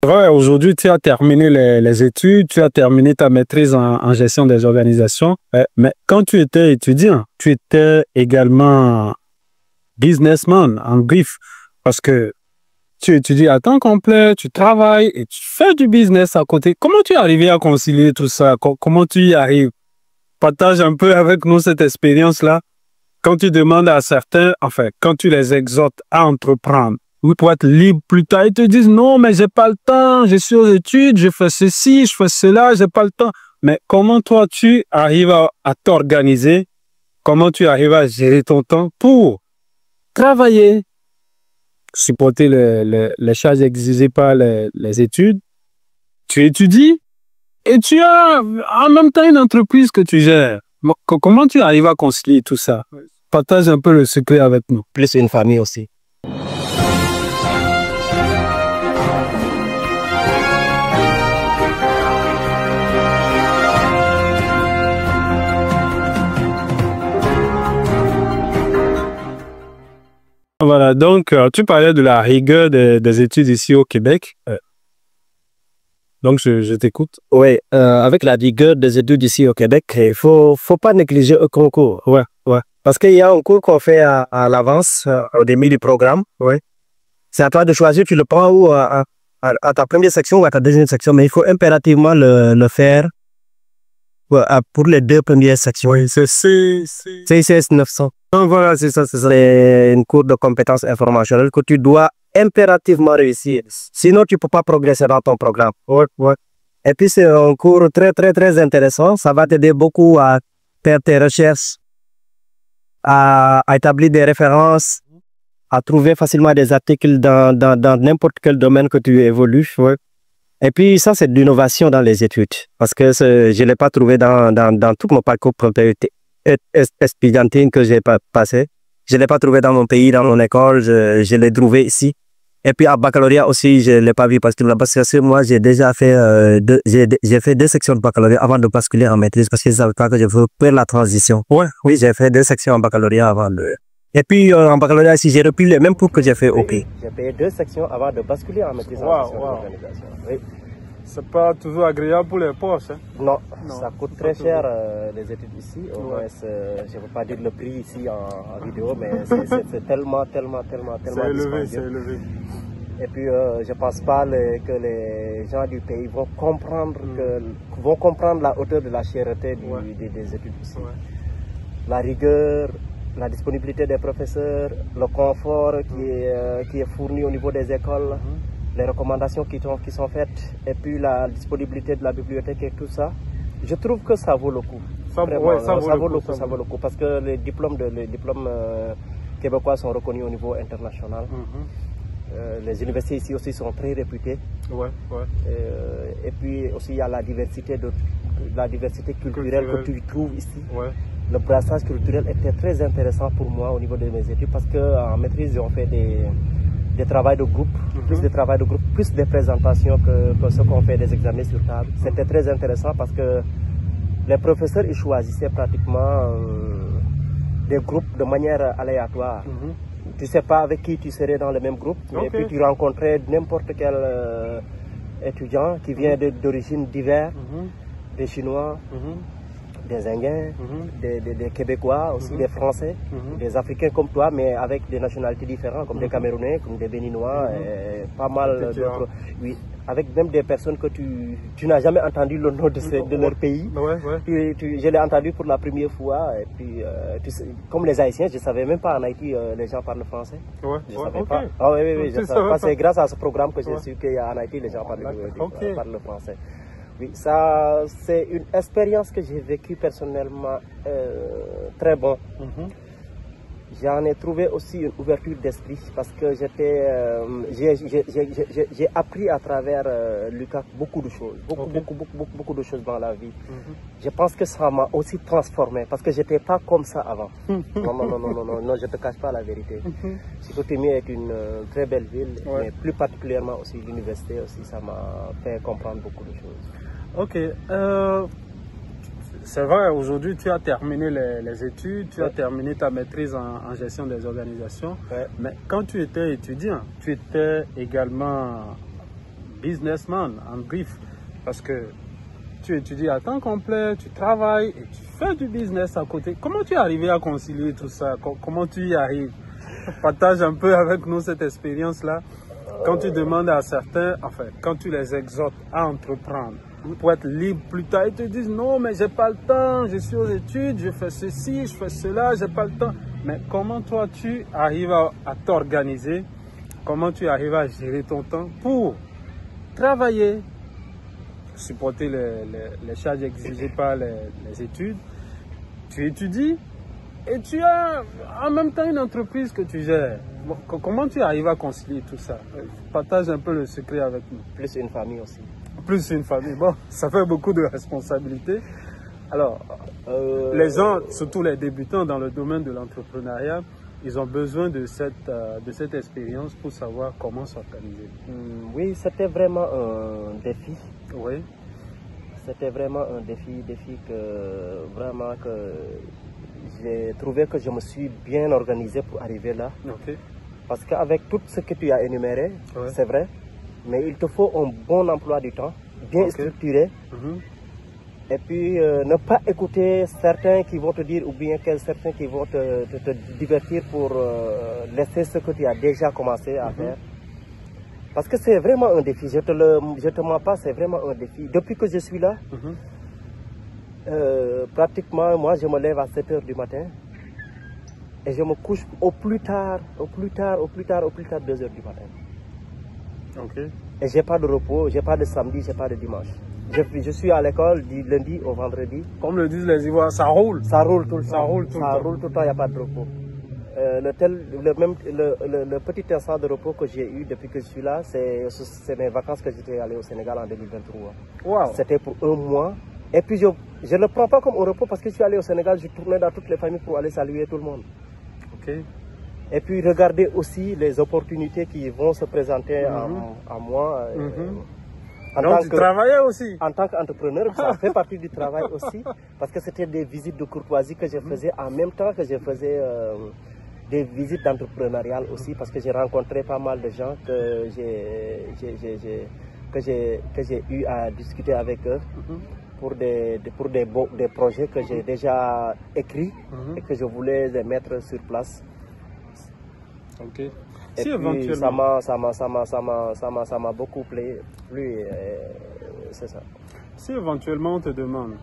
Ouais, aujourd'hui, tu as terminé les études, tu as terminé ta maîtrise en gestion des organisations. Mais quand tu étais étudiant, tu étais également businessman, en griffe, parce que tu étudies à temps complet, tu travailles et tu fais du business à côté. Comment tu es arrivé à concilier tout ça? Comment tu y arrives? Partage un peu avec nous cette expérience-là. Quand tu demandes à certains, enfin, quand tu les exhortes à entreprendre, oui, pour être libre plus tard, ils te disent non, mais j'ai pas le temps, je suis aux études, je fais ceci, je fais cela, j'ai pas le temps. Mais comment toi, tu arrives à t'organiser? Comment tu arrives à gérer ton temps pour travailler, supporter les charges exigées par les études? Tu étudies et tu as en même temps une entreprise que tu gères. Comment tu arrives à concilier tout ça? Partage un peu le secret avec nous. Plus une famille aussi. Voilà, donc tu parlais de la rigueur des études ici au Québec. Donc je t'écoute. Oui, avec la rigueur des études ici au Québec, il faut pas négliger un concours. Ouais, ouais. Parce qu'il y a un cours qu'on fait à l'avance, au début du programme. Ouais. C'est à toi de choisir, tu le prends ou à ta première section ou à ta deuxième section, mais il faut impérativement le faire pour les deux premières sections. Oui, c'est CICS 900. Donc voilà, c'est ça. C'est une cours de compétences informationnelles que tu dois impérativement réussir. Sinon, tu ne peux pas progresser dans ton programme. Ouais, ouais. Et puis, c'est un cours très, très, très intéressant. Ça va t'aider beaucoup à faire tes recherches, à établir des références, à trouver facilement des articles dans n'importe quel domaine que tu évolues. Ouais. Et puis, ça, c'est de l'innovation dans les études. Parce que je ne l'ai pas trouvé dans tout mon parcours estudiantine que j'ai passé. Je ne l'ai pas trouvé dans mon pays, dans mon école. Je l'ai trouvé ici. Et puis, en baccalauréat aussi, je ne l'ai pas vu parce que moi, j'ai déjà fait, j'ai fait 2 sections de baccalauréat avant de basculer en maîtrise parce que je savais pas que je veux faire la transition. Ouais. Oui, j'ai fait 2 sections en baccalauréat avant de... Et puis, en baccalauréat ici, j'ai repris les mêmes cours que j'ai fait au pays. J'ai payé 2 sections avant de basculer en maîtrise en gestion d'organisation. Oui. C'est pas toujours agréable pour les poches. Hein? Non, ça coûte très cher les études ici. Au moins, je ne veux pas dire le prix ici en vidéo, mais c'est tellement C'est élevé, c'est élevé. Et puis, je ne pense pas que les gens du pays vont comprendre, la hauteur de la cherté des études ici. Ouais. La rigueur, la disponibilité des professeurs, le confort qui est fourni au niveau des écoles, les recommandations qui sont faites, et puis la disponibilité de la bibliothèque et tout ça. Je trouve que ça vaut le coup. Ça vaut le coup parce que les diplômes québécois sont reconnus au niveau international. Les universités ici aussi sont très réputées. Ouais, ouais. Et puis aussi il y a la diversité culturelle que tu trouves ici. Ouais. Le brassage culturel était très intéressant pour moi au niveau de mes études parce qu'en maîtrise, on fait des travaux de groupe, plus des présentations que ce qu'on fait des examens sur table. C'était très intéressant parce que les professeurs ils choisissaient pratiquement des groupes de manière aléatoire. Tu ne sais pas avec qui tu serais dans le même groupe, et puis tu rencontrais n'importe quel étudiant qui vient d'origines diverses, des Chinois, des Indiens, des Québécois, aussi des Français, des Africains comme toi, mais avec des nationalités différentes, comme des Camerounais, comme des Béninois, et pas mal d'autres. Oui, avec même des personnes que tu n'as jamais entendu le nom de leur pays. Je l'ai entendu pour la première fois, et puis, comme les Haïtiens, je ne savais même pas en Haïti, les gens parlent français. Je ne savais pas. Ah, oui, je savais pas. C'est grâce à ce programme que j'ai su qu'en Haïti, les gens parlent le français. Oui, ça, c'est une expérience que j'ai vécue personnellement très bonne. J'en ai trouvé aussi une ouverture d'esprit parce que j'ai appris à travers Lucas beaucoup de choses, beaucoup de choses dans la vie. Je pense que ça m'a aussi transformé parce que j'étais pas comme ça avant. Non, je te cache pas la vérité. Chicoutimi est une très belle ville, mais plus particulièrement aussi l'université aussi, ça m'a fait comprendre beaucoup de choses. Ok, c'est vrai, aujourd'hui tu as terminé les études, tu as terminé ta maîtrise en gestion des organisations, mais quand tu étais étudiant, tu étais également businessman, en brief, parce que tu étudies à temps complet, tu travailles et tu fais du business à côté. Comment tu es arrivé à concilier tout ça? Comment tu y arrives? Partage un peu avec nous cette expérience-là. Quand tu demandes à certains, enfin, quand tu les exhortes à entreprendre, pour être libre plus tard, ils te disent non, mais j'ai pas le temps, je suis aux études, je fais ceci, je fais cela, j'ai pas le temps. Mais comment toi tu arrives à t'organiser? Comment tu arrives à gérer ton temps pour travailler, supporter les charges exigées par les études? Tu étudies et tu as en même temps une entreprise que tu gères. Bon, comment tu arrives à concilier tout ça? Partage un peu le secret avec nous. Plus une famille aussi. Plus une famille. Bon, ça fait beaucoup de responsabilités. Alors, les gens, surtout les débutants dans le domaine de l'entrepreneuriat, ils ont besoin de cette expérience pour savoir comment s'organiser. Oui, c'était vraiment un défi. Oui. C'était vraiment un défi que vraiment que j'ai trouvé que je me suis bien organisé pour arriver là. Okay. Parce qu'avec tout ce que tu as énuméré, ouais, c'est vrai, mais il te faut un bon emploi du temps, bien structuré. Et puis ne pas écouter certains qui vont te dire, ou bien certains qui vont te divertir pour laisser ce que tu as déjà commencé à faire. Parce que c'est vraiment un défi, je te mens pas, c'est vraiment un défi. Depuis que je suis là, pratiquement, moi je me lève à 7 h du matin et je me couche au plus tard 2 h du matin. Et j'ai pas de repos, j'ai pas de samedi, j'ai pas de dimanche. Je suis à l'école du lundi au vendredi. Comme le disent les Ivoiriens, ça roule. Ça roule tout le temps. Ça roule tout le temps, il n'y a pas de repos. Le petit instant de repos que j'ai eu depuis que je suis là, c'est mes vacances que j'étais allé au Sénégal en 2023. Wow. C'était pour 1 mois. Et puis je ne le prends pas comme un repos parce que je suis allé au Sénégal, je tournais dans toutes les familles pour aller saluer tout le monde. Et puis regarder aussi les opportunités qui vont se présenter à moi. Donc tu travaillais aussi? En tant qu'entrepreneur, ça fait partie du travail aussi, parce que c'était des visites de courtoisie que je faisais en même temps que je faisais des visites d'entrepreneuriat aussi, parce que j'ai rencontré pas mal de gens que j'ai eu à discuter avec eux pour des projets que j'ai déjà écrits et que je voulais les mettre sur place. Et si puis, ça m'a beaucoup plu, c'est ça. Si éventuellement on te demande,